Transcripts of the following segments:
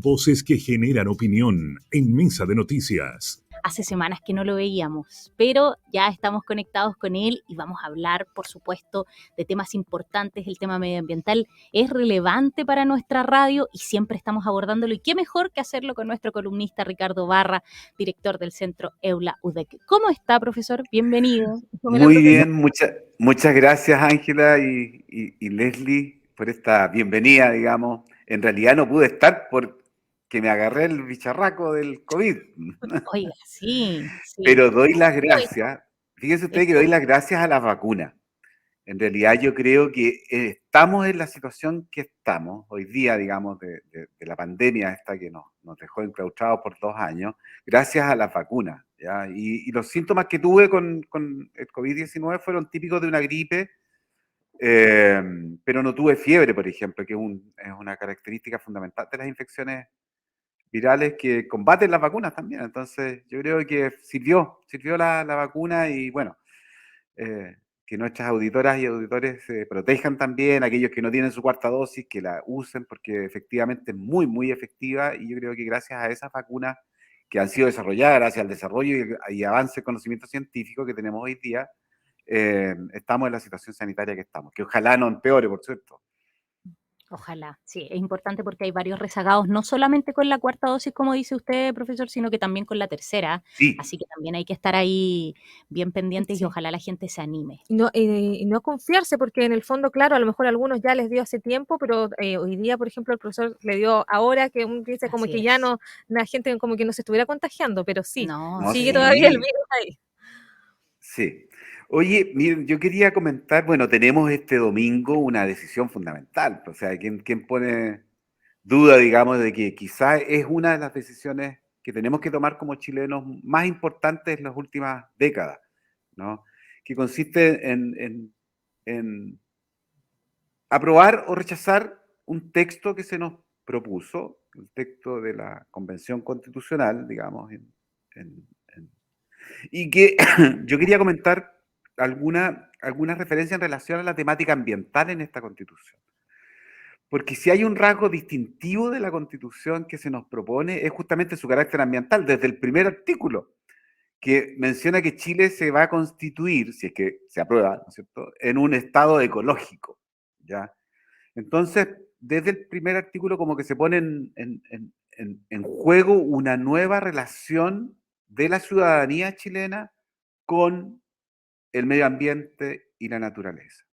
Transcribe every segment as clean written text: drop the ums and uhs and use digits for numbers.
Voces que generan opinión en Mesa de Noticias. Hace semanas que no lo veíamos, pero ya estamos conectados con él y vamos a hablar, por supuesto, de temas importantes. El tema medioambiental es relevante para nuestra radio y siempre estamos abordándolo. Y qué mejor que hacerlo con nuestro columnista Ricardo Barra, director del Centro EULA UDEC. ¿Cómo está, profesor? Bienvenido. Hola, muy profesor. Bien, muchas gracias, Ángela y Leslie, por esta bienvenida, digamos. En realidad no pude estar porque me agarré el bicharraco del COVID. Oiga, sí. Pero doy las gracias, fíjese usted que doy las gracias a las vacunas. En realidad yo creo que estamos en la situación que estamos hoy día, digamos, de la pandemia esta que nos dejó enclaustrados por 2 años, gracias a las vacunas, ¿ya? Y los síntomas que tuve con el COVID-19 fueron típicos de una gripe, pero no tuve fiebre, por ejemplo, que es una característica fundamental de las infecciones virales que combaten las vacunas también. Entonces yo creo que sirvió la vacuna y bueno, que nuestras auditoras y auditores se protejan también, aquellos que no tienen su cuarta dosis, que la usen porque efectivamente es muy, muy efectiva y yo creo que gracias a esas vacunas que han sido desarrolladas, gracias al desarrollo y avance en conocimiento científico que tenemos hoy día, estamos en la situación sanitaria que estamos, que ojalá no empeore, por cierto. Ojalá, sí, es importante porque hay varios rezagados, no solamente con la cuarta dosis, como dice usted, profesor, sino que también con la tercera. Sí. Así que también hay que estar ahí bien pendientes sí. Y ojalá la gente se anime. Y no confiarse, porque en el fondo, claro, a lo mejor a algunos ya les dio hace tiempo, pero hoy día, por ejemplo, el profesor le dio ahora, que uno dice como Así que es. ya no, la gente como que no se estuviera contagiando, pero sí, no, sigue sí. todavía el virus ahí. Sí. Oye, miren, yo quería comentar, bueno, tenemos este domingo una decisión fundamental, o sea, ¿quién pone duda, digamos, de que quizás es una de las decisiones que tenemos que tomar como chilenos más importantes en las últimas décadas, ¿no? Que consiste en aprobar o rechazar un texto que se nos propuso, el texto de la Convención Constitucional, digamos, y que yo quería comentar alguna referencia en relación a la temática ambiental en esta Constitución. Porque si hay un rasgo distintivo de la Constitución que se nos propone, es justamente su carácter ambiental, desde el primer artículo, que menciona que Chile se va a constituir, si es que se aprueba, ¿no es cierto?, en un estado ecológico, ¿ya? Entonces, desde el primer artículo como que se pone en juego una nueva relación de la ciudadanía chilena con el medio ambiente y la naturaleza.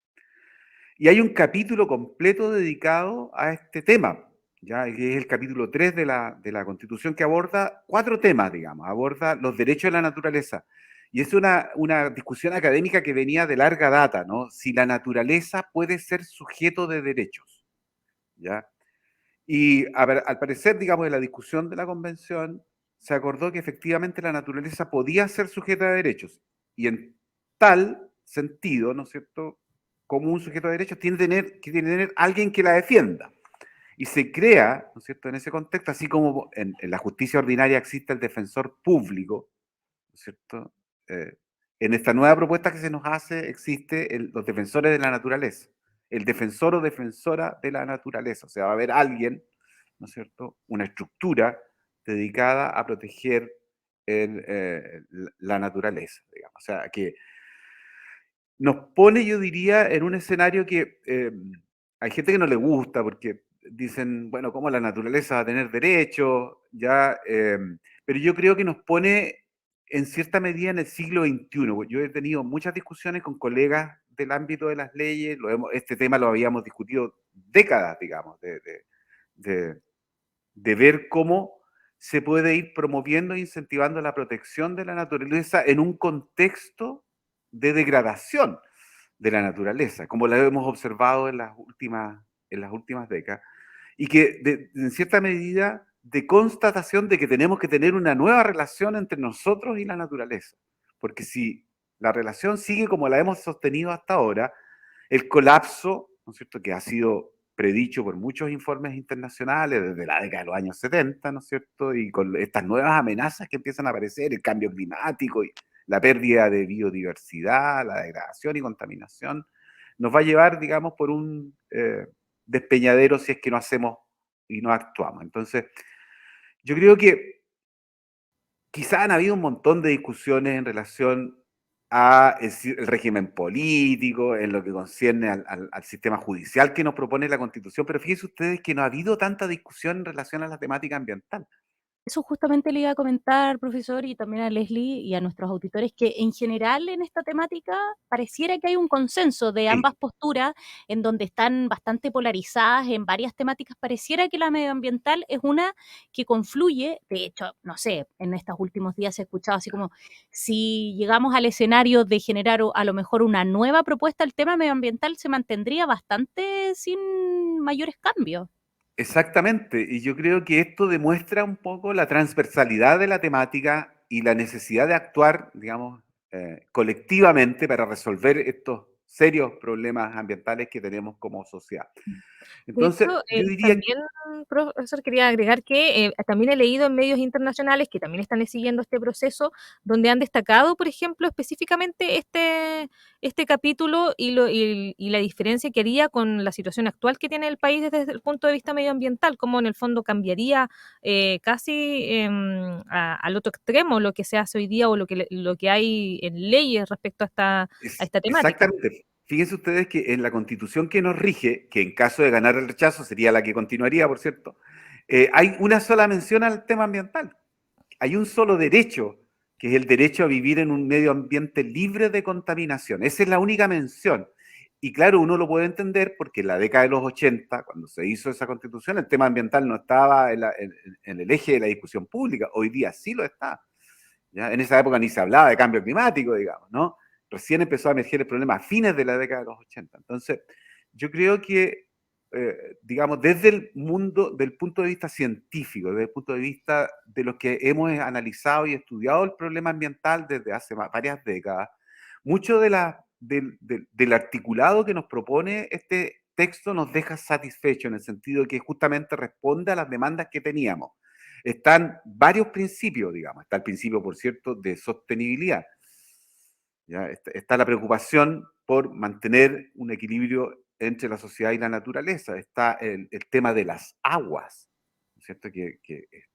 Y hay un capítulo completo dedicado a este tema, ¿ya? Que es el capítulo 3 de la Constitución, que aborda 4 temas, digamos. Aborda los derechos de la naturaleza. Y es una discusión académica que venía de larga data, ¿no? Si la naturaleza puede ser sujeto de derechos, ¿ya? Y al parecer, digamos, en la discusión de la Convención, se acordó que efectivamente la naturaleza podía ser sujeta de derechos. Y en tal sentido, ¿no es cierto?, como un sujeto de derechos tiene que tener alguien que la defienda. Y se crea, ¿no es cierto?, en ese contexto, así como en la justicia ordinaria existe el defensor público, ¿no es cierto?, en esta nueva propuesta que se nos hace existe los defensores de la naturaleza, el defensor o defensora de la naturaleza. O sea, va a haber alguien, ¿no es cierto?, una estructura dedicada a proteger la naturaleza, digamos. O sea, que nos pone, yo diría, en un escenario que hay gente que no le gusta porque dicen, bueno, ¿cómo la naturaleza va a tener derechos? Ya, pero yo creo que nos pone en cierta medida en el siglo XXI. Yo he tenido muchas discusiones con colegas del ámbito de las leyes, este tema lo habíamos discutido décadas, digamos, de ver cómo se puede ir promoviendo e incentivando la protección de la naturaleza en un contexto de degradación de la naturaleza, como la hemos observado en las últimas décadas, y que en cierta medida de constatación de que tenemos que tener una nueva relación entre nosotros y la naturaleza, porque si la relación sigue como la hemos sostenido hasta ahora, el colapso, ¿no es cierto?, que ha sido predicho por muchos informes internacionales desde la década de los años 70, ¿no es cierto?, y con estas nuevas amenazas que empiezan a aparecer, el cambio climático y la pérdida de biodiversidad, la degradación y contaminación, nos va a llevar, digamos, por un despeñadero si es que no hacemos y no actuamos. Entonces, yo creo que quizá han habido un montón de discusiones en relación a el régimen político, en lo que concierne al sistema judicial que nos propone la Constitución, pero fíjense ustedes que no ha habido tanta discusión en relación a la temática ambiental. Eso justamente le iba a comentar, profesor, y también a Leslie y a nuestros auditores, que en general en esta temática pareciera que hay un consenso de Sí, ambas posturas, en donde están bastante polarizadas en varias temáticas. Pareciera que la medioambiental es una que confluye, de hecho, no sé, en estos últimos días se ha escuchado así como, si llegamos al escenario de generar a lo mejor una nueva propuesta, el tema medioambiental se mantendría bastante sin mayores cambios. exactamente. Y yo creo que esto demuestra un poco la transversalidad de la temática y la necesidad de actuar, digamos, colectivamente para resolver estos serios problemas ambientales que tenemos como sociedad. De Entonces, hecho, yo diría, también, profesor, quería agregar que también he leído en medios internacionales que también están siguiendo este proceso, donde han destacado, por ejemplo, específicamente este capítulo y la diferencia que haría con la situación actual que tiene el país desde el punto de vista medioambiental, cómo en el fondo cambiaría casi al otro extremo lo que se hace hoy día o lo que hay en leyes respecto a esta temática. exactamente. Fíjense ustedes que en la constitución que nos rige, que en caso de ganar el rechazo sería la que continuaría, por cierto, hay una sola mención al tema ambiental. Hay un solo derecho, que es el derecho a vivir en un medio ambiente libre de contaminación. Esa es la única mención. Y claro, uno lo puede entender porque en la década de los 80, cuando se hizo esa constitución, el tema ambiental no estaba en el eje de la discusión pública. Hoy día sí lo está. ¿Ya? En esa época ni se hablaba de cambio climático, digamos, ¿no? Recién empezó a emerger el problema a fines de la década de los 80. Entonces, yo creo que, digamos, desde el mundo, del punto de vista científico, desde el punto de vista de los que hemos analizado y estudiado el problema ambiental desde hace varias décadas, mucho del articulado que nos propone este texto nos deja satisfecho en el sentido de que justamente responde a las demandas que teníamos. Están varios principios, digamos. Está el principio, por cierto, de sostenibilidad. ¿Ya? Está la preocupación por mantener un equilibrio entre la sociedad y la naturaleza. Está el tema de las aguas, ¿no es cierto? Que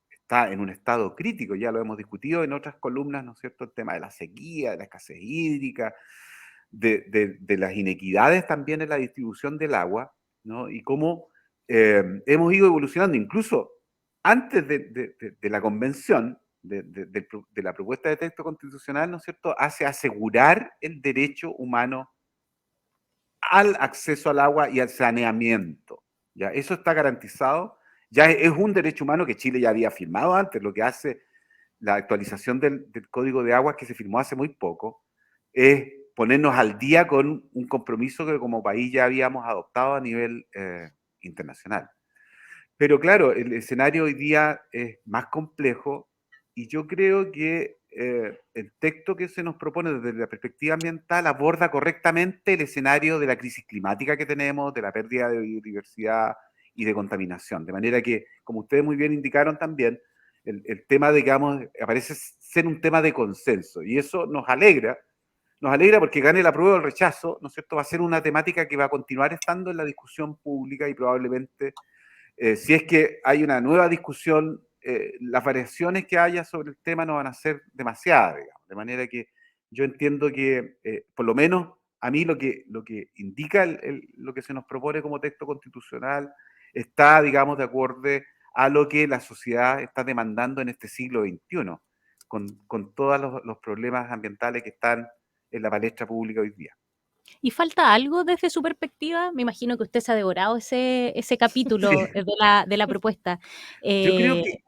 está en un estado crítico, ya lo hemos discutido en otras columnas, ¿no es cierto? El tema de la sequía, de la escasez hídrica, de las inequidades también en la distribución del agua, ¿no? Y cómo hemos ido evolucionando, incluso antes de la convención, de la propuesta de texto constitucional, ¿no es cierto?, hace asegurar el derecho humano al acceso al agua y al saneamiento. ¿Ya? Eso está garantizado, ya es un derecho humano que Chile ya había firmado antes, lo que hace la actualización del Código de Aguas que se firmó hace muy poco, es ponernos al día con un compromiso que como país ya habíamos adoptado a nivel internacional. Pero claro, el escenario hoy día es más complejo y yo creo que el texto que se nos propone desde la perspectiva ambiental aborda correctamente el escenario de la crisis climática que tenemos, de la pérdida de biodiversidad y de contaminación. De manera que, como ustedes muy bien indicaron también, el tema, digamos, parece ser un tema de consenso y eso nos alegra porque gane la prueba o el rechazo, ¿no es cierto? Va a ser una temática que va a continuar estando en la discusión pública y probablemente si es que hay una nueva discusión, las variaciones que haya sobre el tema no van a ser demasiadas, digamos. De manera que yo entiendo que, por lo menos, a mí lo que indica lo que se nos propone como texto constitucional está, digamos, de acuerdo a lo que la sociedad está demandando en este siglo XXI, con todos los problemas ambientales que están en la palestra pública hoy día. ¿Y falta algo desde su perspectiva? Me imagino que usted se ha devorado ese capítulo Sí, de la propuesta. yo creo Eh, que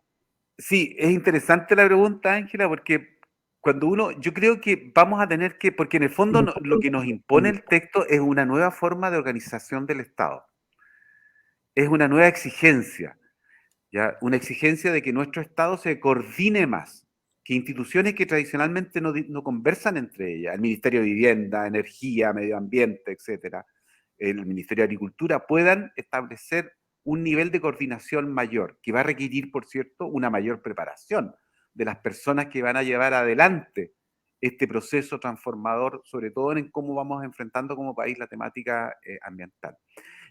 sí, es interesante la pregunta, Ángela, porque cuando yo creo que vamos a tener que, porque en el fondo lo que nos impone el texto es una nueva forma de organización del Estado, es una nueva exigencia, ¿ya? Una exigencia de que nuestro Estado se coordine más, que instituciones que tradicionalmente no conversan entre ellas, el Ministerio de Vivienda, Energía, Medio Ambiente, etcétera, el Ministerio de Agricultura, puedan establecer un nivel de coordinación mayor, que va a requerir, por cierto, una mayor preparación de las personas que van a llevar adelante este proceso transformador, sobre todo en cómo vamos enfrentando como país la temática ambiental.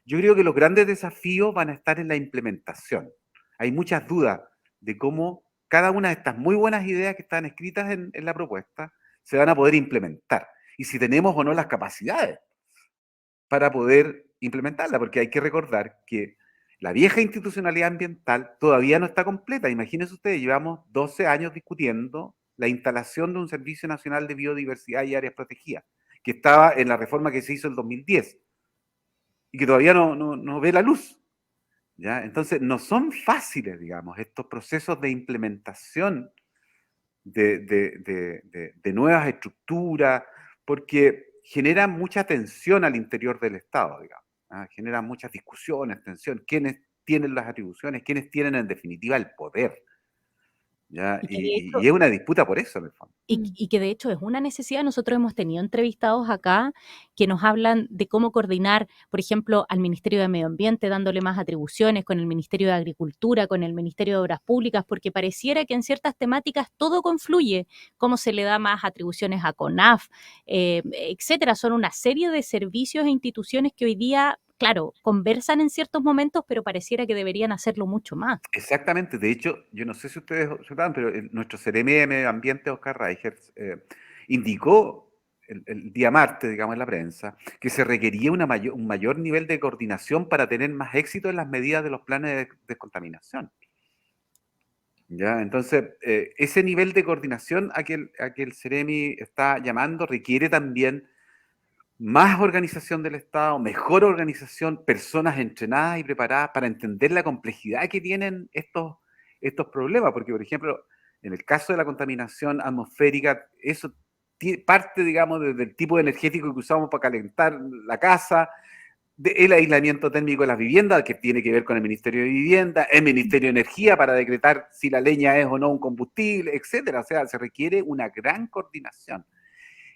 Yo creo que los grandes desafíos van a estar en la implementación. Hay muchas dudas de cómo cada una de estas muy buenas ideas que están escritas en la propuesta se van a poder implementar. Y si tenemos o no las capacidades para poder implementarla, porque hay que recordar que la vieja institucionalidad ambiental todavía no está completa. Imagínense ustedes, llevamos 12 años discutiendo la instalación de un Servicio Nacional de Biodiversidad y Áreas Protegidas, que estaba en la reforma que se hizo en 2010 y que todavía no ve la luz. ¿Ya? Entonces, no son fáciles, digamos, estos procesos de implementación de nuevas estructuras, porque generan mucha tensión al interior del Estado, digamos. Generan muchas discusiones, tensión, quiénes tienen las atribuciones, quiénes tienen en definitiva el poder. ¿Ya? Y que de hecho Y es una disputa por eso, en el fondo. y que de hecho es una necesidad. Nosotros hemos tenido entrevistados acá que nos hablan de cómo coordinar, por ejemplo, al Ministerio de Medio Ambiente, dándole más atribuciones, con el Ministerio de Agricultura, con el Ministerio de Obras Públicas, porque pareciera que en ciertas temáticas todo confluye, cómo se le da más atribuciones a CONAF, etcétera. Son una serie de servicios e instituciones que hoy día, claro, conversan en ciertos momentos, pero pareciera que deberían hacerlo mucho más. Exactamente. De hecho, yo no sé si ustedes observan, pero nuestro CRM de Medio Ambiente, Oscar Reichert, indicó el día martes, digamos, en la prensa, que se requería un mayor nivel de coordinación para tener más éxito en las medidas de los planes de descontaminación. ¿Ya? Entonces, ese nivel de coordinación a que el CEREMI está llamando requiere también más organización del Estado, mejor organización, personas entrenadas y preparadas para entender la complejidad que tienen estos problemas, porque, por ejemplo, en el caso de la contaminación atmosférica, eso parte, digamos, del tipo energético que usamos para calentar la casa, el aislamiento térmico de las viviendas, que tiene que ver con el Ministerio de Vivienda, el Ministerio de Energía para decretar si la leña es o no un combustible, etcétera. O sea, se requiere una gran coordinación.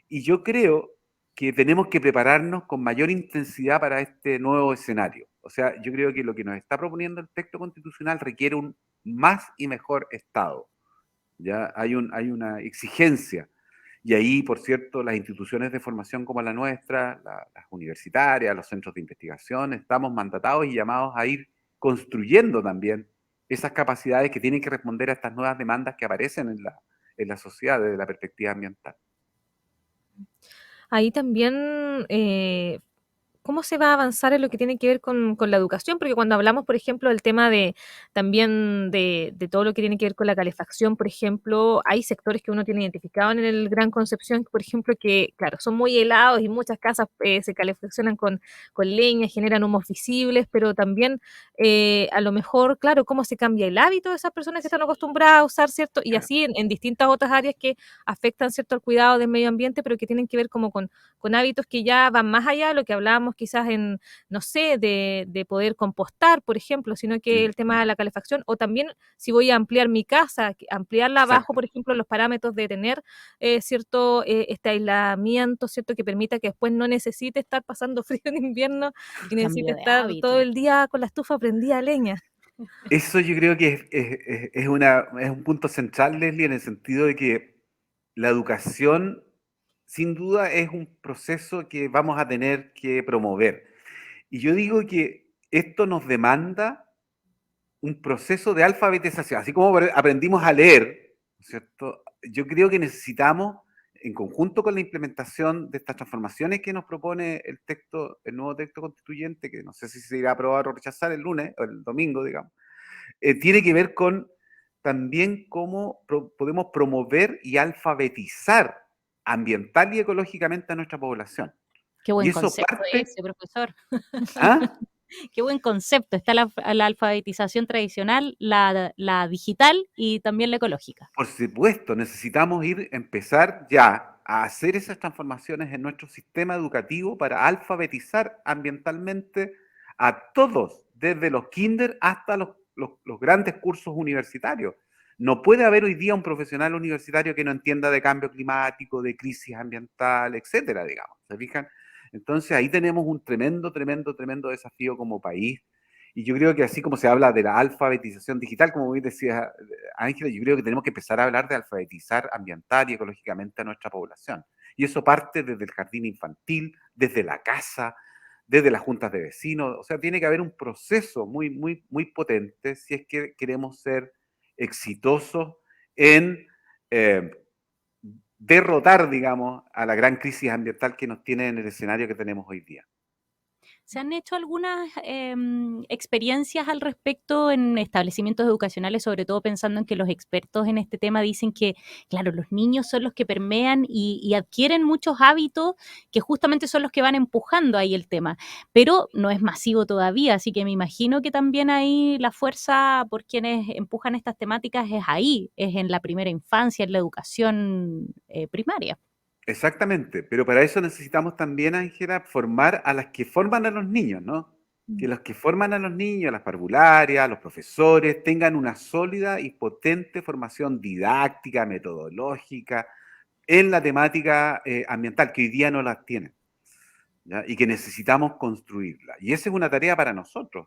Y yo creo que tenemos que prepararnos con mayor intensidad para este nuevo escenario. O sea, yo creo que lo que nos está proponiendo el texto constitucional requiere un más y mejor Estado. Ya hay una exigencia. Y ahí, por cierto, las instituciones de formación como la nuestra, las universitarias, los centros de investigación, estamos mandatados y llamados a ir construyendo también esas capacidades que tienen que responder a estas nuevas demandas que aparecen en la sociedad desde la perspectiva ambiental. Ahí también, ¿cómo se va a avanzar en lo que tiene que ver con la educación? Porque cuando hablamos, por ejemplo, del tema también de todo lo que tiene que ver con la calefacción, por ejemplo, hay sectores que uno tiene identificado en el Gran Concepción, por ejemplo, que, claro, son muy helados y muchas casas se calefaccionan con leña, generan humos visibles, pero también a lo mejor, claro, cómo se cambia el hábito de esas personas que están acostumbradas a usar, ¿cierto? Y así en distintas otras áreas que afectan, ¿cierto?, al cuidado del medio ambiente, pero que tienen que ver como con hábitos que ya van más allá de lo que hablábamos quizás en, no sé, de poder compostar, por ejemplo, sino que el tema de la calefacción, o también si voy a ampliar mi casa, ampliarla abajo, por ejemplo, los parámetros de tener cierto este aislamiento, cierto, que permita que después no necesite estar pasando frío en invierno y necesite Cambio de estar todo hábito. el día con la estufa prendida a leña. Eso yo creo que es un punto central, Leslie, en el sentido de que la educación, sin duda, es un proceso que vamos a tener que promover. Y yo digo que esto nos demanda un proceso de alfabetización. Así como aprendimos a leer, ¿no es cierto? Yo creo que necesitamos, en conjunto con la implementación de estas transformaciones que nos propone el nuevo texto constituyente, que no sé si se irá a aprobar o rechazar el lunes o el domingo, digamos, tiene que ver con también cómo podemos promover y alfabetizar ambiental y ecológicamente a nuestra población. Qué Y buen eso concepto parte... ese, profesor. ¿Ah? Qué buen concepto. Está la alfabetización tradicional, la digital y también la ecológica. Por supuesto, necesitamos empezar ya a hacer esas transformaciones en nuestro sistema educativo para alfabetizar ambientalmente a todos, desde los kinder hasta los grandes cursos universitarios. No puede haber hoy día un profesional universitario que no entienda de cambio climático, de crisis ambiental, etcétera, digamos. ¿Se fijan? Entonces ahí tenemos un tremendo desafío como país. Y yo creo que así como se habla de la alfabetización digital, como bien decía Ángela, yo creo que tenemos que empezar a hablar de alfabetizar ambiental y ecológicamente a nuestra población. Y eso parte desde el jardín infantil, desde la casa, desde las juntas de vecinos. O sea, tiene que haber un proceso muy potente si es que queremos ser exitosos en eh, derrotar, digamos, a la gran crisis ambiental que nos tiene en el escenario que tenemos hoy día. ¿Se han hecho algunas experiencias al respecto en establecimientos educacionales, sobre todo pensando en que los expertos en este tema dicen que, claro, los niños son los que permean y adquieren muchos hábitos que justamente son los que van empujando ahí el tema, pero no es masivo todavía, así que me imagino que también ahí la fuerza por quienes empujan estas temáticas es ahí, es en la primera infancia, en la educación primaria. Exactamente, pero para eso necesitamos también, Ángela, formar a las que forman a los niños, ¿no? Que los que forman a los niños, las parvularias, los profesores, tengan una sólida y potente formación didáctica, metodológica, en la temática ambiental, que hoy día no las tienen, ¿ya? Y que necesitamos construirla. Y esa es una tarea para nosotros,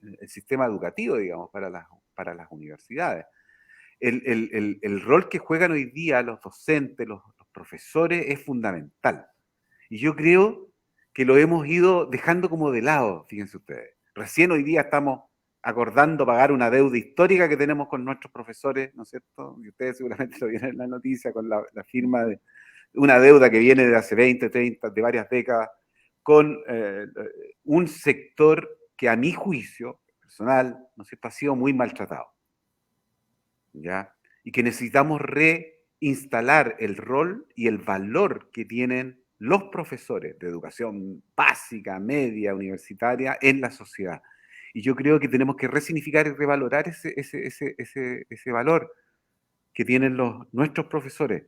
el sistema educativo, digamos, para las universidades. El rol que juegan hoy día los docentes, los profesores, es fundamental. Y yo creo que lo hemos ido dejando como de lado, fíjense ustedes. Recién hoy día estamos acordando pagar una deuda histórica que tenemos con nuestros profesores, ¿no es cierto? Y ustedes seguramente lo vieron en la noticia con la firma de una deuda que viene de hace 20, 30, de varias décadas, con un sector que a mi juicio personal, ¿no es cierto?, ha sido muy maltratado, ¿ya? Y que necesitamos reinstalar el rol y el valor que tienen los profesores de educación básica, media, universitaria en la sociedad. Y yo creo que tenemos que resignificar y revalorar ese valor que tienen nuestros profesores.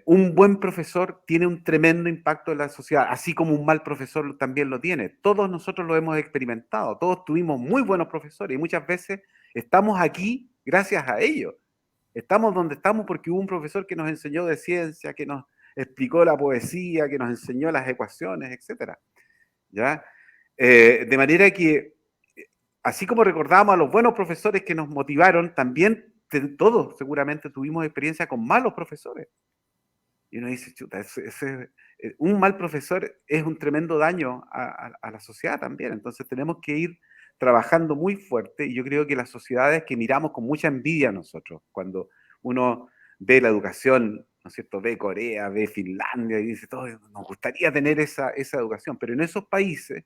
Un buen profesor tiene un tremendo impacto en la sociedad, así como un mal profesor también lo tiene. Todos nosotros lo hemos experimentado, todos tuvimos muy buenos profesores y muchas veces estamos aquí gracias a ellos. Estamos donde estamos porque hubo un profesor que nos enseñó de ciencia, que nos explicó la poesía, que nos enseñó las ecuaciones, etc. ¿Ya? De manera que, así como recordamos a los buenos profesores que nos motivaron, también todos seguramente tuvimos experiencia con malos profesores. Y uno dice, chuta, un mal profesor es un tremendo daño a la sociedad también. Entonces tenemos que ir trabajando muy fuerte y yo creo que las sociedades que miramos con mucha envidia nosotros, cuando uno ve la educación, ¿no es cierto?, ve Corea, ve Finlandia y dice, todo, nos gustaría tener esa educación, pero en esos países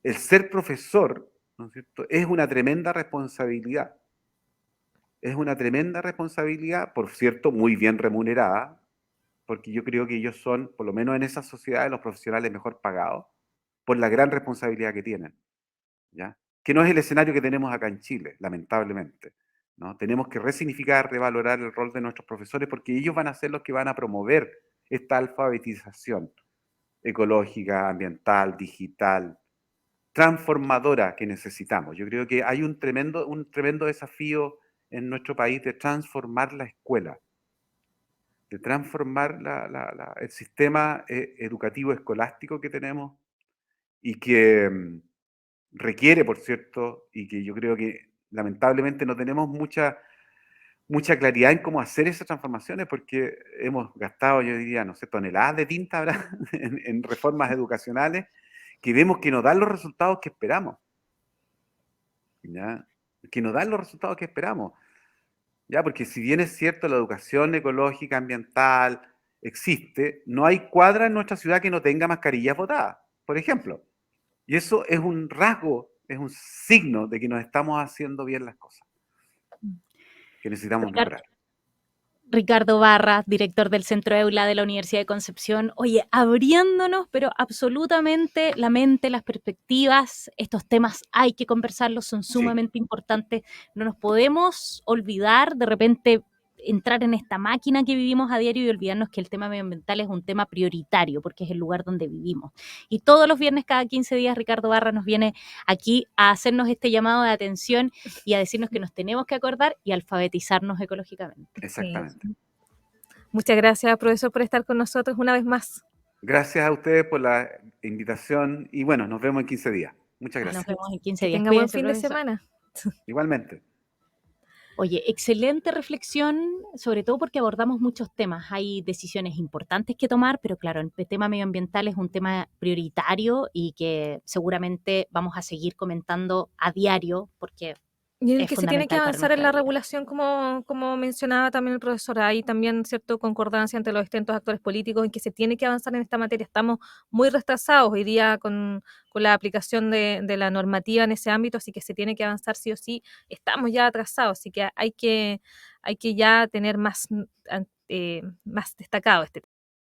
el ser profesor, ¿no es cierto?, es una tremenda responsabilidad. Es una tremenda responsabilidad, por cierto, muy bien remunerada, porque yo creo que ellos son, por lo menos en esas sociedades, los profesionales mejor pagados, por la gran responsabilidad que tienen, ¿ya? Que no es el escenario que tenemos acá en Chile, lamentablemente, ¿no? Tenemos que resignificar, revalorar el rol de nuestros profesores, porque ellos van a ser los que van a promover esta alfabetización ecológica, ambiental, digital, transformadora que necesitamos. Yo creo que hay un tremendo desafío en nuestro país de transformar la escuela, de transformar el sistema educativo escolástico que tenemos y que requiere, por cierto, y que yo creo que lamentablemente no tenemos mucha claridad en cómo hacer esas transformaciones porque hemos gastado, yo diría, no sé, toneladas de tinta ahora en reformas educacionales que vemos que no dan los resultados que esperamos, ¿ya? Que no dan los resultados que esperamos. ¿Ya? Porque si bien es cierto, la educación ecológica, ambiental, existe, no hay cuadra en nuestra ciudad que no tenga mascarillas botadas, por ejemplo. Y eso es un rasgo, es un signo de que nos estamos haciendo bien las cosas, que necesitamos mejorar. Ricardo Barra, director del Centro EULA de la Universidad de Concepción. Oye, abriéndonos, pero absolutamente la mente, las perspectivas, estos temas hay que conversarlos, son sumamente importantes. No nos podemos olvidar de repente entrar en esta máquina que vivimos a diario y olvidarnos que el tema medioambiental es un tema prioritario porque es el lugar donde vivimos. Y todos los viernes, cada 15 días, Ricardo Barra nos viene aquí a hacernos este llamado de atención y a decirnos que nos tenemos que acordar y alfabetizarnos ecológicamente. Exactamente. Sí. Muchas gracias, profesor, por estar con nosotros una vez más. Gracias a ustedes por la invitación y bueno, nos vemos en 15 días. Muchas gracias. Nos vemos en 15 Que días. tenga buen Cuídense, fin de profesor. semana. Igualmente. Oye, excelente reflexión, sobre todo porque abordamos muchos temas. Hay decisiones importantes que tomar, pero claro, el tema medioambiental es un tema prioritario y que seguramente vamos a seguir comentando a diario porque Y en el es que se tiene que fundamental para avanzar en nuestra la vida. regulación, como mencionaba también el profesor. Hay también cierta concordancia entre los distintos actores políticos en que se tiene que avanzar en esta materia. Estamos muy retrasados hoy día con la aplicación de la normativa en ese ámbito, así que se tiene que avanzar sí o sí. Estamos ya atrasados, así que hay que ya tener más destacado este